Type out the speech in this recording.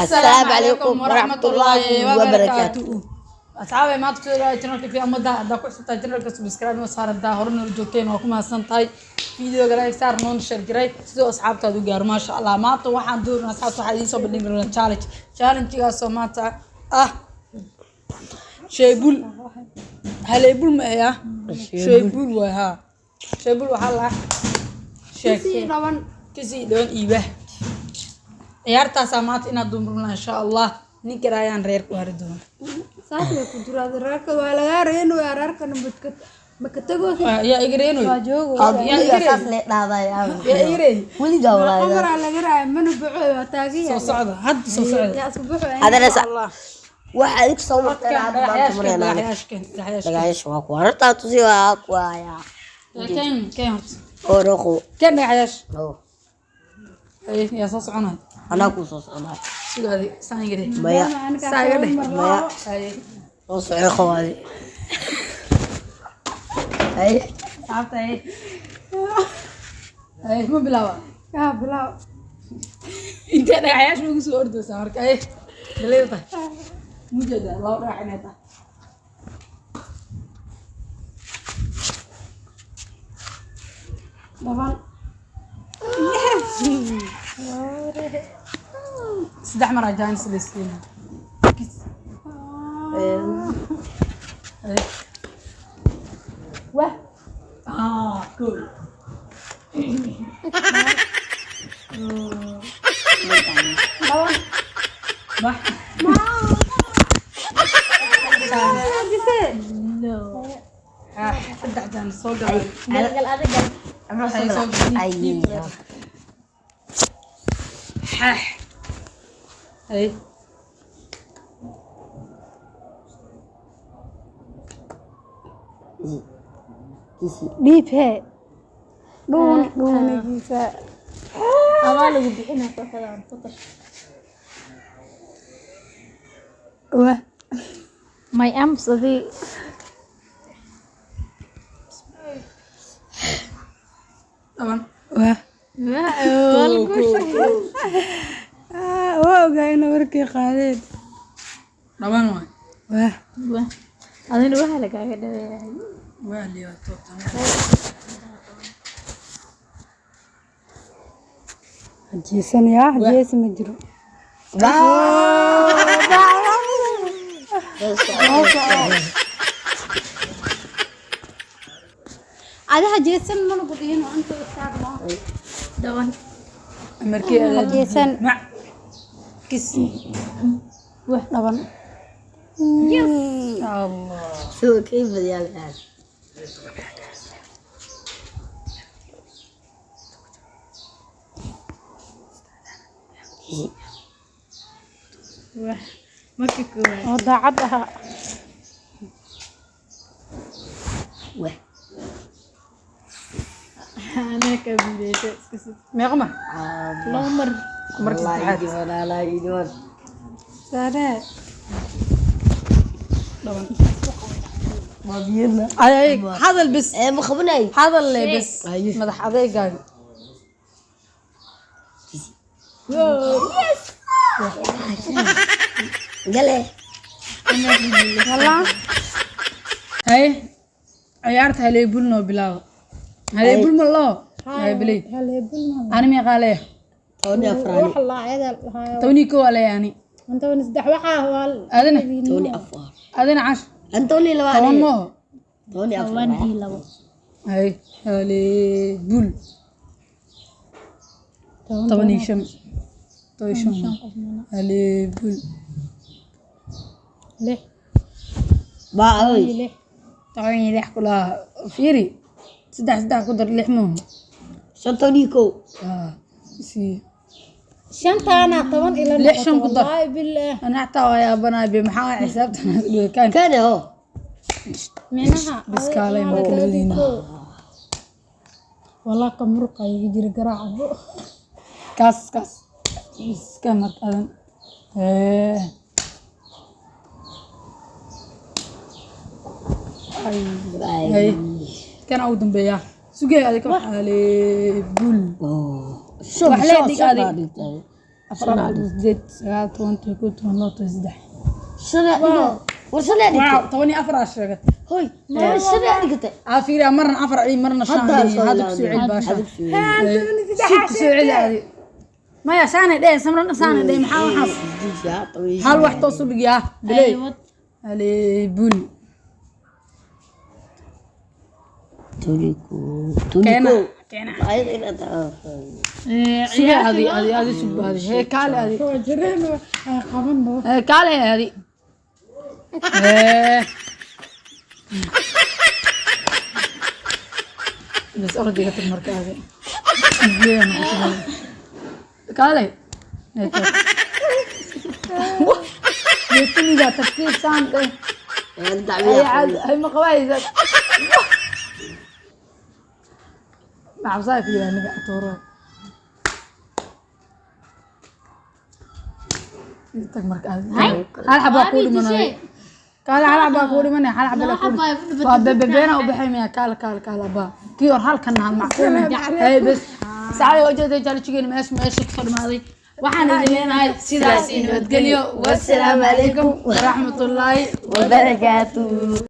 السلام عليكم ورحمة الله وبركاته. أصحابي ما تقولوا تناقش في أمدا دكتور ستاجر كسبسكرايب وصار الدهورن الجوتين وكم سنتاي فيديو جراي صار نون شر جراي سو أصحاب تادو جار ما شاء الله ما تو واحد دور ناس واحد يسوي بالنسبة challenge جا سماتا شيبول هليبول ما يا شيبول وها شيبول وحلا شيء كسي دون إيبه ciyaartaas maanta inaad dumruna insha Allah nin karaayaan reer ku hari doon saacada ku jira reerka waa laga reeno reerkan ma ka tago ya igreeno waa joogo ya igreeno le dhaaday ya igreeno wali gawlaa amar laga raay mana buuxo waa taagiya soo socda had soo socda yaa soo buuxo adarasa Allah waxa igu soo martay aad baan tumareena dagaaysh waa ku arta tusi waa ku aya keen oroko keen dagaaysh oo ay ya soo soconay ana ku soo socdaa sidaadi saangade maya saangade maya ay oo soo xowaadi ay saabtay ay ma bilaawa ka bilaaw inta dagaaysh ugu soo ordaysa marka ay daleeta mujada loo dhaaxinayta dabal saddex mar ajaan sideen wah cool dabal bah no saddex jaan soo galay gal adiga ama ay soo ay ay dhiib he dhuunigiisa adaa lagu bixina kooxdaan ku tash wah my arms adi aban wah waa ogaayna warkii qaadeen dhaban waay wah adina waxa lagaaga dhaweeyay waa liyato jiisan yaa jeesi ma jiro adaha jeesan mana budin anta saarno dawan markii jeesan ma kis wah dawan yes Allah soo kayf badiyal wah markii koowaad oo daacad aha wah ana ka bileete meeqa mar loo mar markii saddexaad wala idin sare dhaban ma biyana ay hadal bis ma khabanay hadal le bis madax adeegaaga yes gale yalla hay ciyaarta haleebul noo bilaaw haleebul ma loo haleebulay haleebul ani ma qaale tooni afraani wax la ayada lahayo tawni ko wala yani anta wan saddex waxa wal adina tooni afar adina cash antoni toon labaani mo tooni afar labo hay haleebul tawni sham haleebul leh ba ay leh tawni lix kula fiiri saddex ku dar lix mo santoni ko si shantana 10 ila lix shan ku dar wallahi billah ana xataa ya banaa bi maxaa xisaabtan kan kana ho minaha bas kaalay ma kala wadina wala ka murqay jir garaaco kas iska matalan ay kan ugu dambeeya sugay adiga haleebul شوف وحلي ديك هذه أفراد زيت ساعات وأنت كنت نقطة زده شنو وصل لي واو توني أفراد شغلت هوي ما شنو قلت عافية مرة أفراد مرة شان هذا بسوعد باشا سوعد هذه ما يا سنة ده سمرنا سنة ده محاول حص هل واحد توصل بيجاه بلي علي بول توليكو كنا عايز إلى سيا هذه شو هذه هي كالة هذه جرين قمنا كالة هذه بس أرد يقطع المركز كالة يسمي ذا تفكير سام هي مقواي ذا مع وظائف اللي أنا قاعد يتك مركز هل حبا أقول من هاي قال هل حبا أقول من هاي هل حبا أقول ببينا وبحمية قال با كيور هل كنا هالمعقول هاي بس ساعي وجدت جالي تجيني ماش تفضل ماضي وحنا لنا هاي سيداسين وتقليو والسلام عليكم ورحمة الله وبركاته